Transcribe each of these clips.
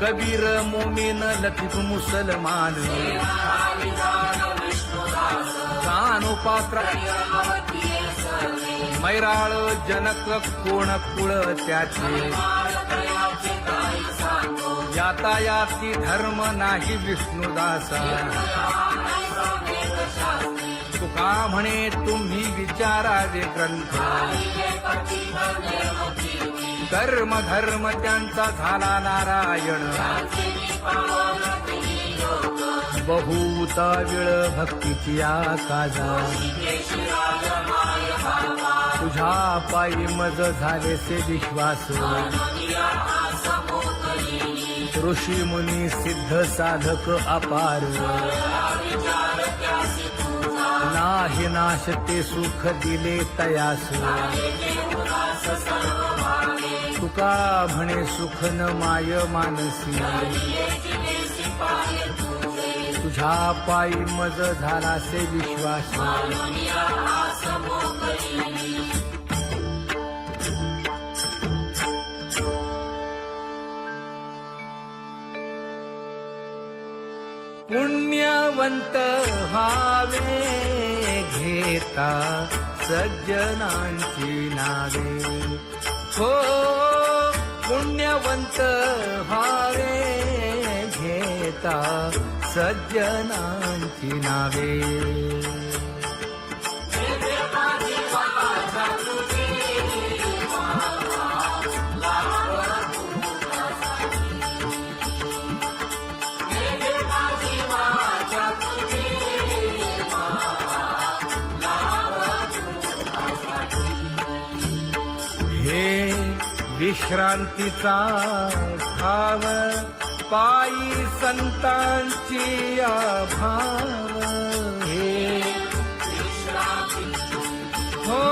कबीर मोमीन लतीफ मुसलमान कानोपात्र मैराळ जनक कोण कुळ त्याचे यातायाती धर्म नाही विष्णुदासा तुका म्हणे तुम्ही विचारावे ग्रंथ कर्म धर्म त्यांचा झाला नारायण बहुता वेळ भक्तीची आकाजा तुझ्या पायी मज झालेसे विश्वास ऋषी मुनी सिद्ध साधक अपार नाही नाश ते सुख दिले तयास तुका म्हणे सुख न माय मानसी तुझ्या पायी मज झालासे विश्वास पुण्यवंत व्हावे घेता सज्जनांची नावे हो पुण्यवंत व्हावे घेता सज्जनांची नावे हे विश्रांतीचा भाव पायी संतांची अभाव हे हो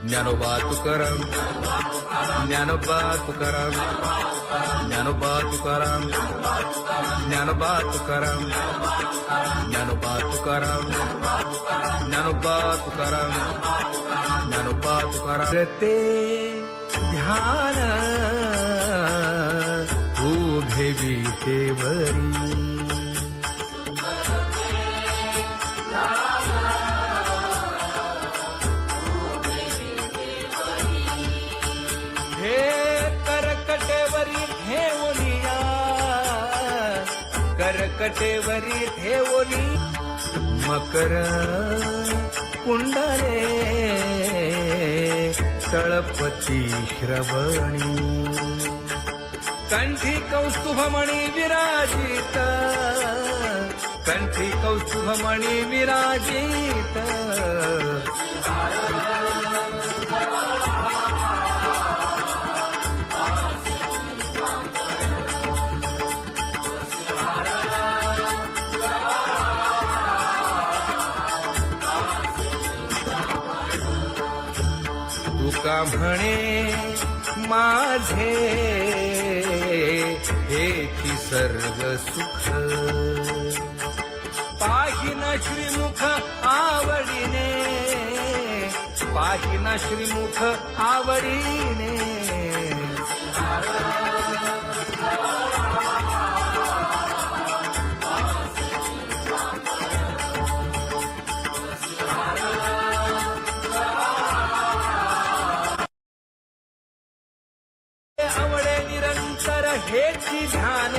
ज्ञानोबा तुकाराम ज्ञानोबा तुकाराम ज्ञानोबा तुकाराम ज्ञानोबा तुकाराम ज्ञानोबा तुकाराम ज्ञानोबा तुकाराम ज्ञानोबा तुकाराम ते ध्यान उभे विटेवरी करकटेवरी ठेवली मकर कुंडले तळपती श्रवणी कंठी कौस्तुभमणी विराजित कंठी कौस्तुभमणी विराजित तुका म्हणे माझे हेची सर्व सुख पाहिन श्रीमुख आवडीने पाहिन श्रीमुख आवडीने आवडे निरंतर हेची ध्यान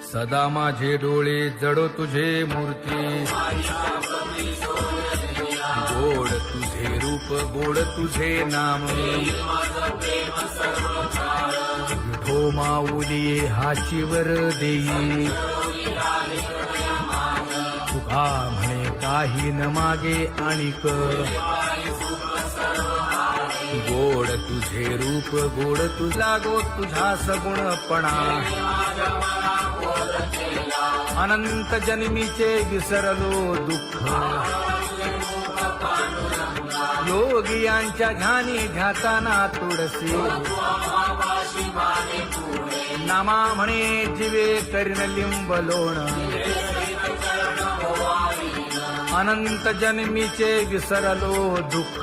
सदा माझे डोळे जडो तुझे मूर्ती गोड तुझे रूप गोड तुझे नाम विठो माऊली हाचीवर देई तुका म्हणे काही न मागे आणिक गोड तुझे रूप गोड तुझा गो तुझा सगुणपणा अनंत जन्मीचे विसरलो दुःख योगियांच्या ध्यानी ध्याताना तुळसी नामा म्हणे जीवे करीन लिंब लोण अनंत जन्मीचे विसरलो दुःख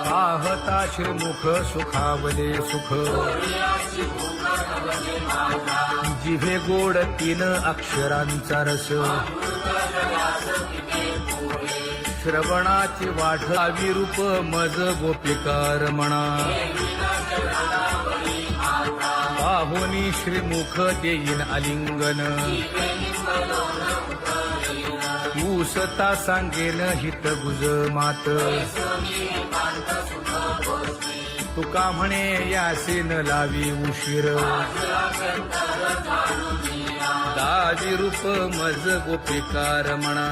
पाहता श्रीमुख सुखावले सुख जिभे गोड 3 अक्षरांचा रस श्रवणाची वाढ विरूप मज गोपिकार म्हणा पाहुनी श्रीमुख देईन आलिंगन ऊसता सांगेन हित गुज मात तुका म्हणे यासीन लावी उशीर दावी रूप मज गोपिकार म्हणा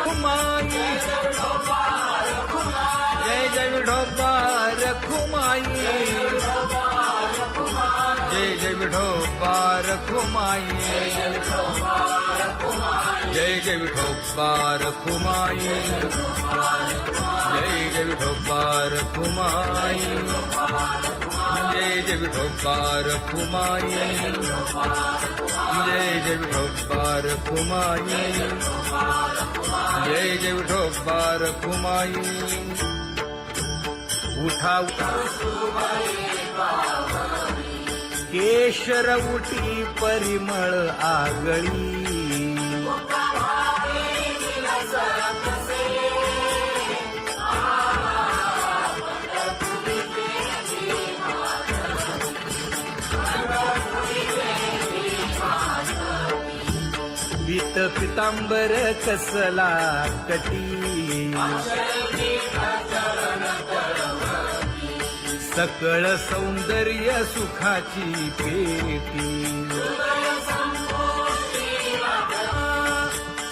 खुमाई जय जय विठोबार खुमाई जय जय विठोबार खुमाई जय जय विठोबार खुमाई जय जय विठोबार खुमाई जय जय विठोबार खुमाई जय जय विठोबार खुमाई जय जय विठोबार खुमाई उठा केशर उठी परिमळ आगळी पीत पितांबर कसला कटी सकळ सौंदर्य सुखाची पेटी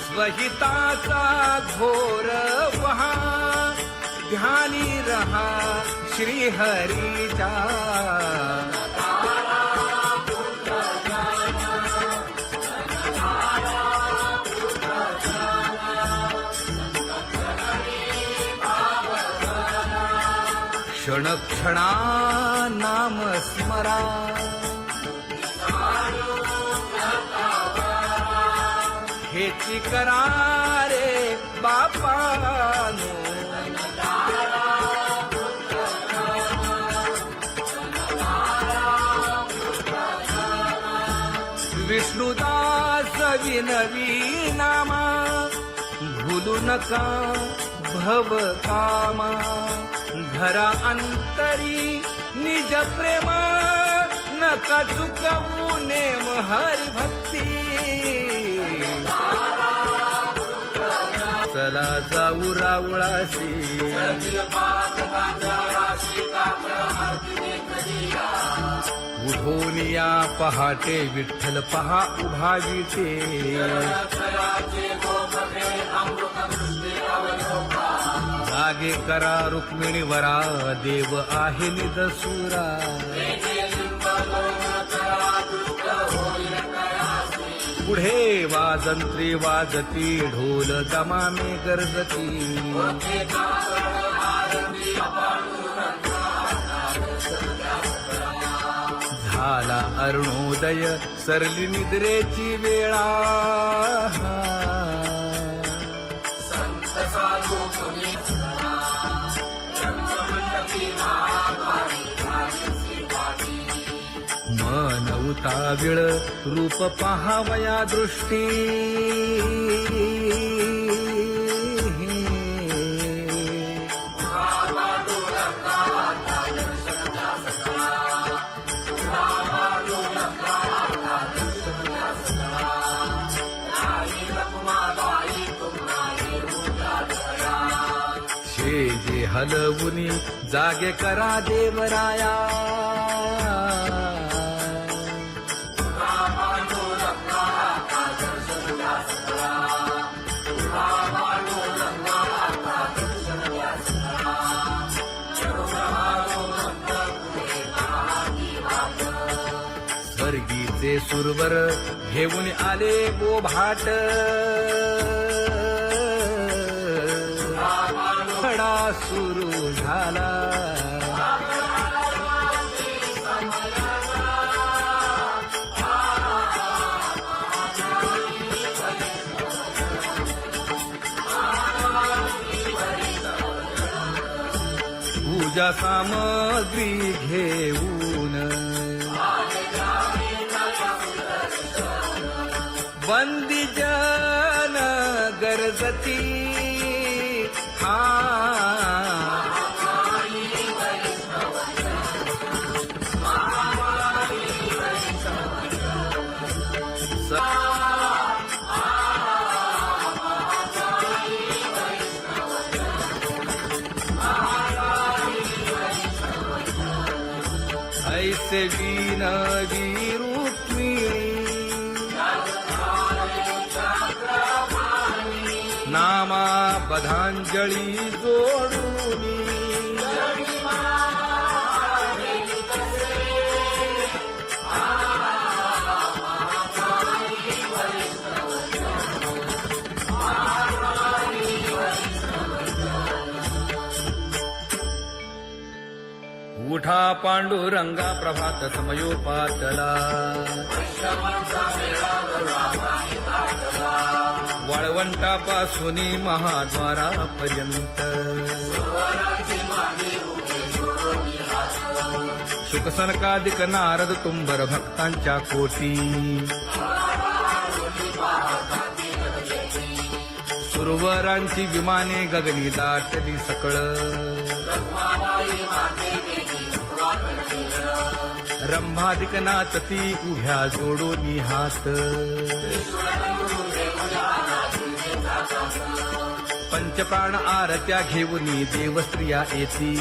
स्वहिताचा घोर वहा ध्यानी रहा श्रीहरीचा क्षण क्षणा नाम स्मरा हेची करा रे बापानो विष्णुदास विनवी नामा भूलू नका भव कामा धरा अंतरी निज प्रेमा नका चुकवू नेम हरी भक्ती चला जाऊ रावळाशी उठोनिया पहाटे विठ्ठल पहा उभा विटे जागे करा रुक्मिणी वरा देव आहे निदसुरा पुढे वाजंत्री वाजती ढोल दमामे गरजती झाला अरुणोदय सरली निद्रेची वेळा मन उताविळ रूप पहावया दृष्टी जे हलवुनी जागे करा देवराया स्वर्गी ते सुरवर घेऊन आले बोभाट खडा सुरू झाला पूजा सामग्री घेऊन बंदी जन गरजती ऐसे विनवी रुक्मिणी नामा बधांजळी जोडूनी उठा पांडुरंगा प्रभात समयोपातला वाळवंटापासून महाद्वारापर्यंत शुकसनकादिक नारद तुंबर भक्तांच्या कोटी सुरवरांची विमाने गगनी दाटली सकळ रंभादिक नाचती उभ्या जोडोनी हात पंचप्राण आरत्या घेऊनी देवस्त्रिया येती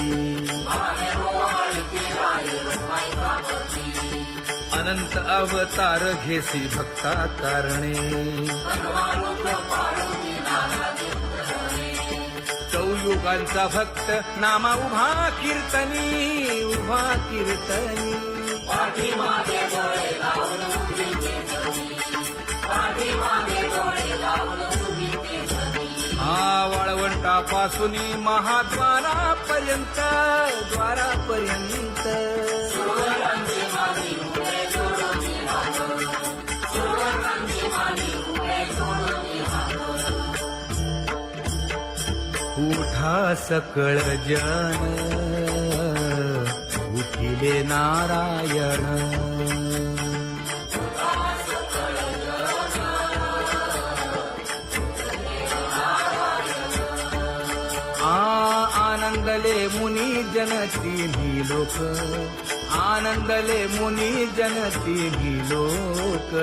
अनंत अवतार घेसी भक्ता तारणे चौयुगांचा भक्त नामा उभा कीर्तनी उभा कीर्तनी वाळवंटापासून महाद्वारापर्यंत द्वारापर्यंत उठा सकळ जन उठिले नारायण आनंदले मुनी जन तिन्ही लोक आनंदले मुनी जन तिन्ही लोक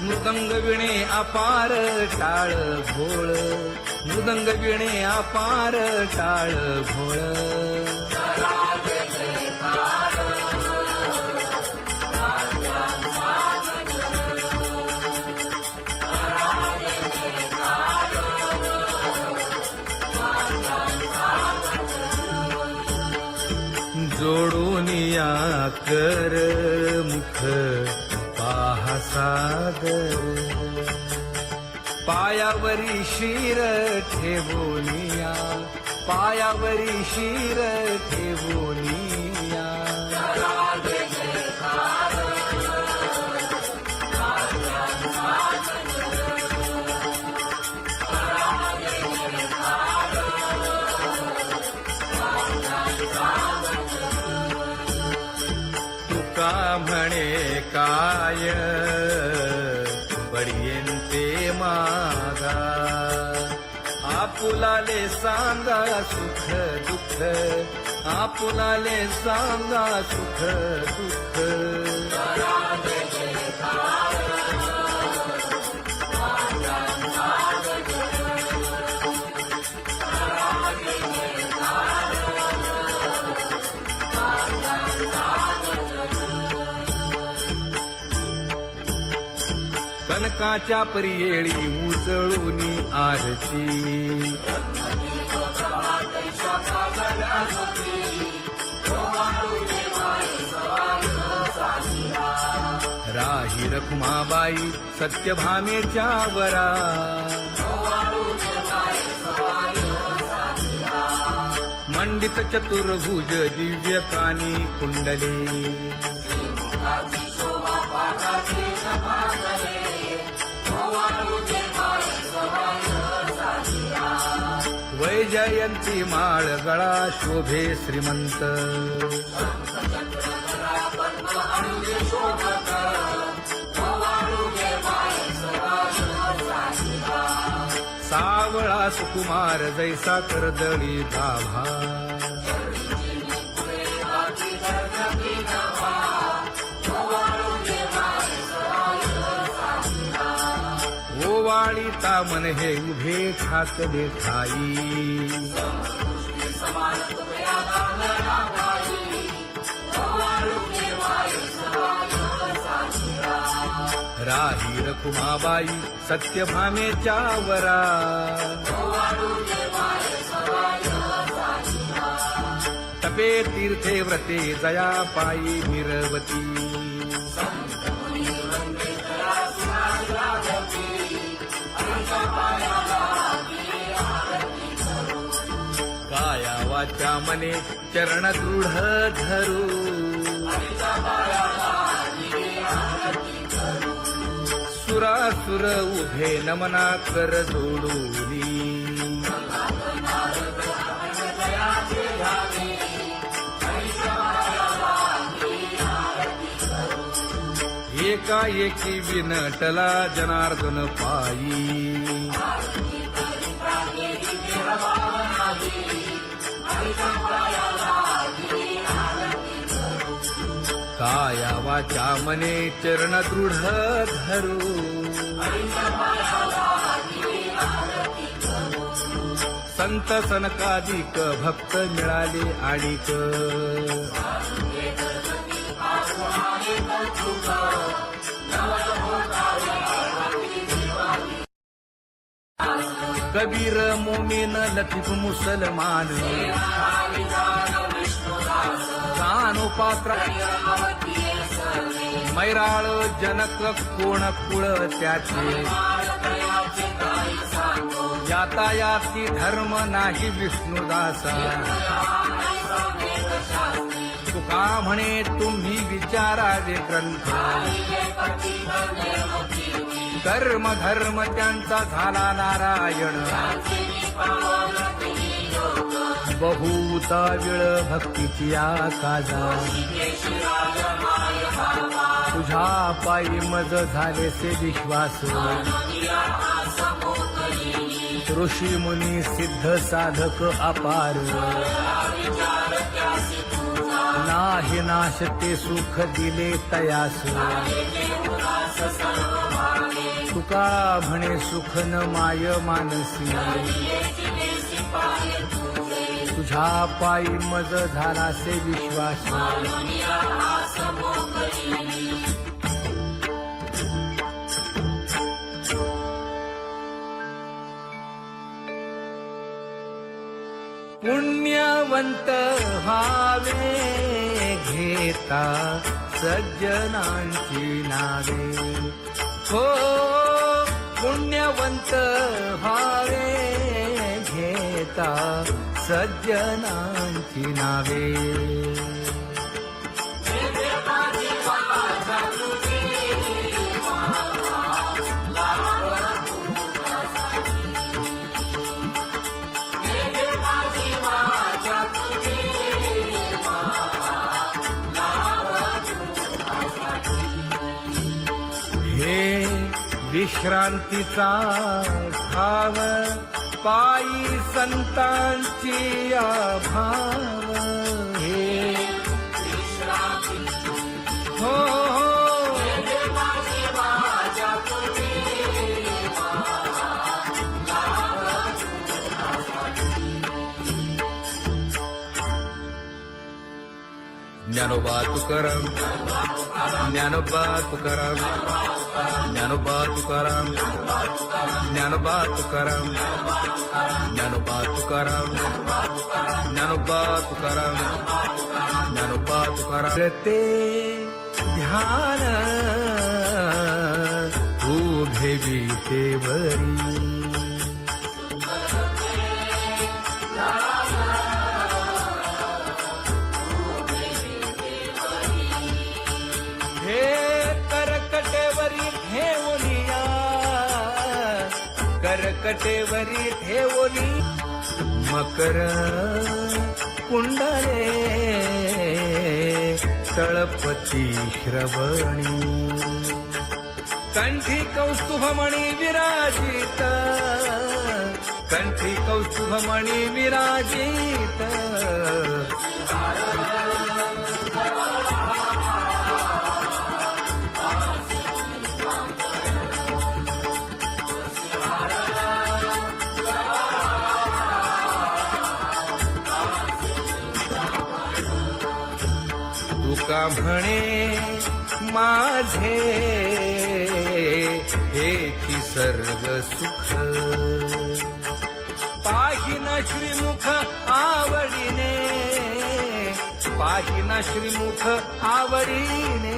मृदंग विणे अपार टाळ भोळ मृदंग विणे अपार टाळ भोळ जोडूनिया कर मुख पाहा सागर पायावरी शिर ठेवोनिया पायावरी शिर ठेवोनिया तुका म्हणे काय बडियेंते मागा आपुलाले सांगा सुख दुःख आपुलाले सांगा सुख दुःख सनकाच्या परियेळी उजळूनी आरती राही रखुमाबाई सत्यभामेच्या वरा मंडित चतुर्भुज दिव्य कानी कुंडले वैजयंती माळ गळा शोभे श्रीमंत सावळा सुकुमार जैसा कर्दळी गाभा ओवाळी तामन हे उभे ठाकले ठाई राही रखुमाबाई सत्यभामेच्या वरा तपे तीर्थे व्रते जया पायी मिरवती काया वाचा मने चरण दृढ धरू सुरासुर उभे नमना कर जोडूनी एकाएकी विनटला जनार्दन पायी काया वाचा मने चरण दृढ धरू संत सनकादिक भक्त मिळाले आणिक कबीर मोमीन लतीफ मुसलमान कानोपात्र मैराळ जनक कोण कुळ त्याचे यातायाती धर्म नाही विष्णुदासा तुका म्हणे तुम्ही विचारावे ग्रंथ कर्म धर्म त्यांचा झाला नारायण बहुता वेळ भक्तीची आकाजा तुझ्या पायी मज झाले से विश्वास ऋषी मुनी सिद्ध साधक अपार नाही नाश ते सुख दिले तयास तुका म्हणे सुख न माय मानसी तुझ्या पायी मज झाला से विश्वास पुण्यवंत व्हावे घेता सज्जनांची नावे हो पुण्यवंत व्हावे घेता सज्जनांची नावे हे विश्रांतीचा भाव पायी संतांची अभाव हे हो ज्ञानोबा तुकाराम ज्ञानोबा तुकाराम ज्ञानोबा तुकाराम ज्ञानोबा तुकाराम ज्ञानोबा तुकाराम ज्ञानोबा तुकाराम ज्ञानोबा तुकाराम ते ध्यान उभे विटेवरी हे करकटेवरी ठेवलिया करकटेवरी ठेवली मकर कुंडले तळपती श्रवणी कंठी कौस्तुभमणी विराजित कंठी कौस्तुभमणी विराजित तुका म्हणे माझे हे की सर्व सुख पाहिन श्रीमुख आवडीने पाहिन श्रीमुख आवडीने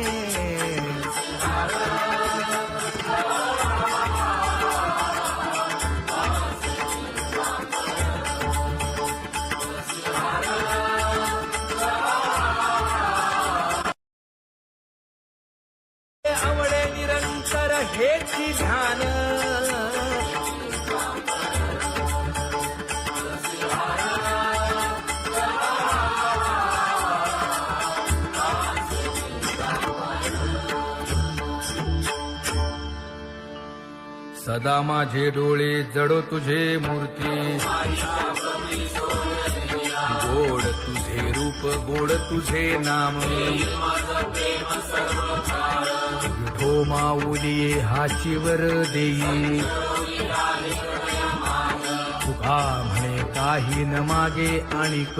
आवडे निरंतर हेची ध्यान सदा माझे डोळे जडो तुझे मूर्ती गोड तुझे रूप गोड तुझे नाम विठो माऊली हाचीवर देई तुका म्हणे काही न मागे आणिक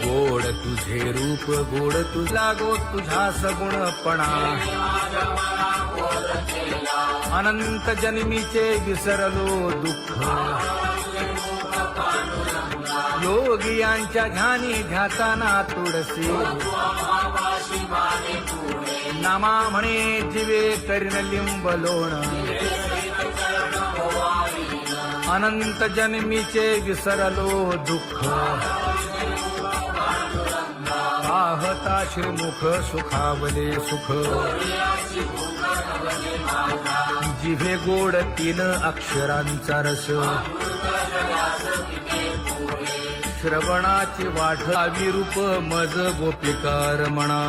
गोड तुझे रूप गोड तुझा गो तुझा सगुणपणा अनंत जन्मीचे विसरलो दुःख योगियांच्या ध्यानी ध्याताना तुळसी नामा म्हणे जीवे करीन लिंब लोण अनंत जन्मीचे विसरलो दुःख पाहता श्रीमुख सुखावले सुख जिभे गोड 3 अक्षरांचा रस श्रवणाची वाट विरूप मज गोपिकार म्हणा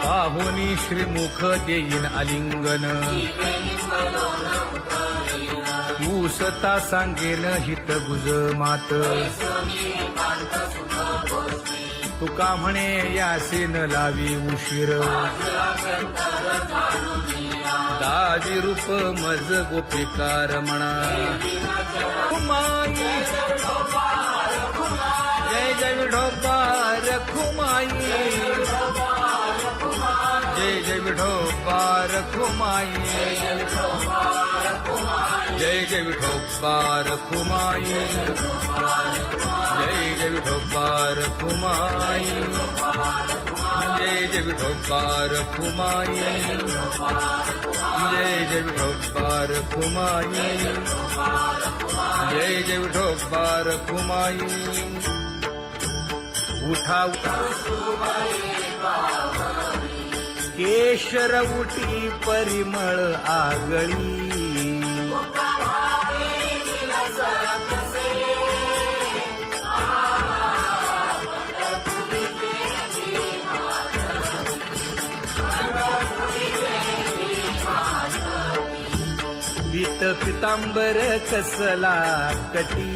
पाहुनी श्रीमुख देईन आलिंगन ऊसता सांगेन हित गुज मात तुका म्हणे यासीन लावी उशीर दाजी रूप मज गोपिकार म्हणा जय जय विठोबा रखुमाई जय जय विठोबा रखुमाई जय जय विठोबा रखुमाई जय जय विठोबा रखुमाई जय जय विठोबा रखुमाई जय जय विठोबा रखुमाई जय जय विठोबा रखुमाई उठा केशर उठी परिमळ आगळी पीत पितांबर कसला कटी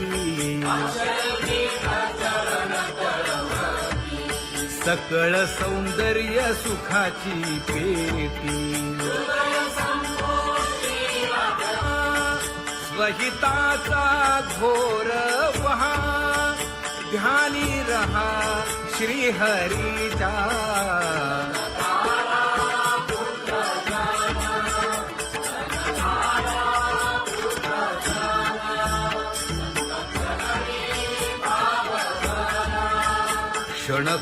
सकळ सौंदर्य सुखाची पेटी स्वहिताचा घोर वहा ध्यानी रहा श्रीहरीचा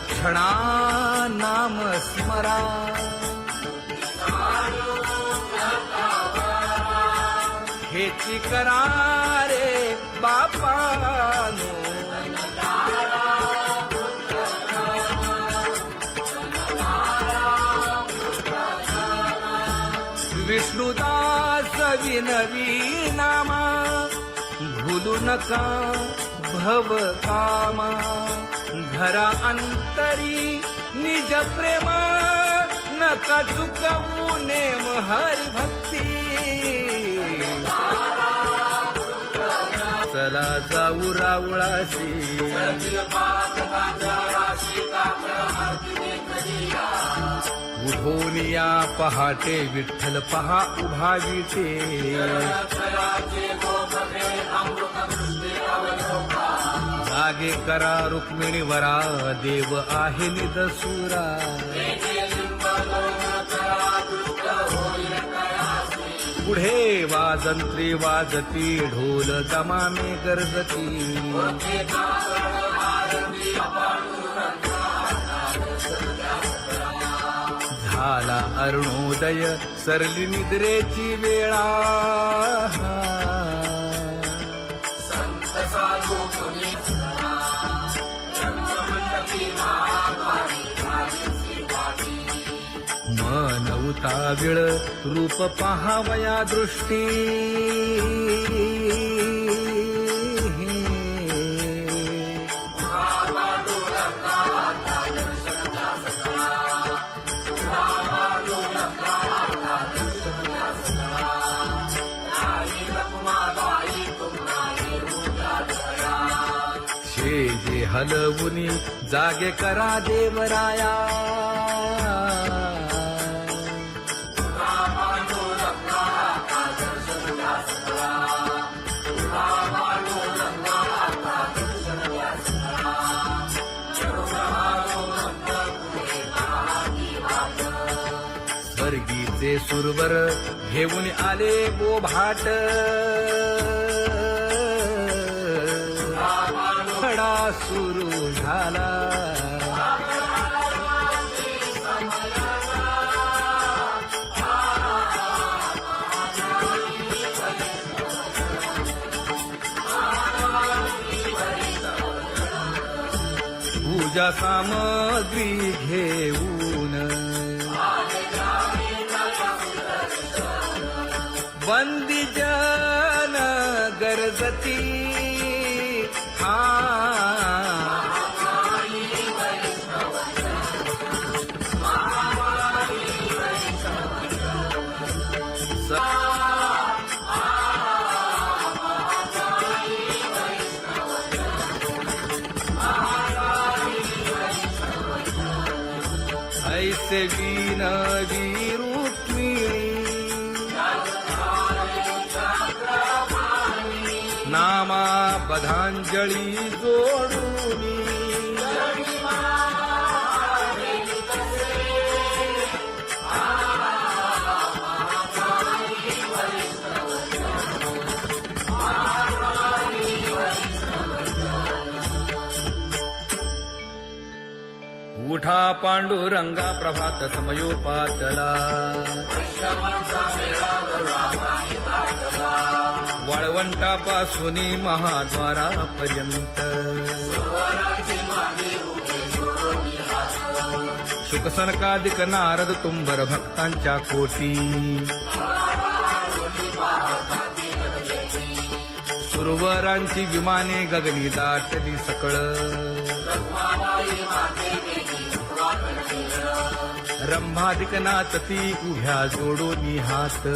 क्षणा नाम स्मरा हेची करा रे बापानो विष्णुदास विनवी नामा भूलू नका भव कामा धरा अंतरी निज प्रेम नका चुकवू नेम हरी भक्ती चला जाऊ रावळाशी उठोनिया पहाटे विठ्ठल पहा उभा विटे जागे करा रुक्मिणी वरा देव आहे निदसुरा पुढे वाजंत्री वाजती ढोल दमामे गरजती झाला अरुणोदय सरली निद्रेची वेळा मन उताविळ रूप पहावया दृष्टी जे हलवुनी जागे करा देवराया स्वर्गीचे सुरवर घेऊन आले बोभाट खडा सुरू झाला पूजा सामग्री घेऊन बंदी जन गरजती ऐसे विनवी रुक्मिणी नामा बधांजळी जोडूनी उठा पांडुरंगा प्रभात समयोपातला वाळवंटापासून महाद्वारापर्यंत शुकसनकादिक नारद तुंबर भक्तांच्या कोटी सुरवरांची विमाने गगनी दाटली सकळ रंभादिक नाचती उभ्या जोडोनी हात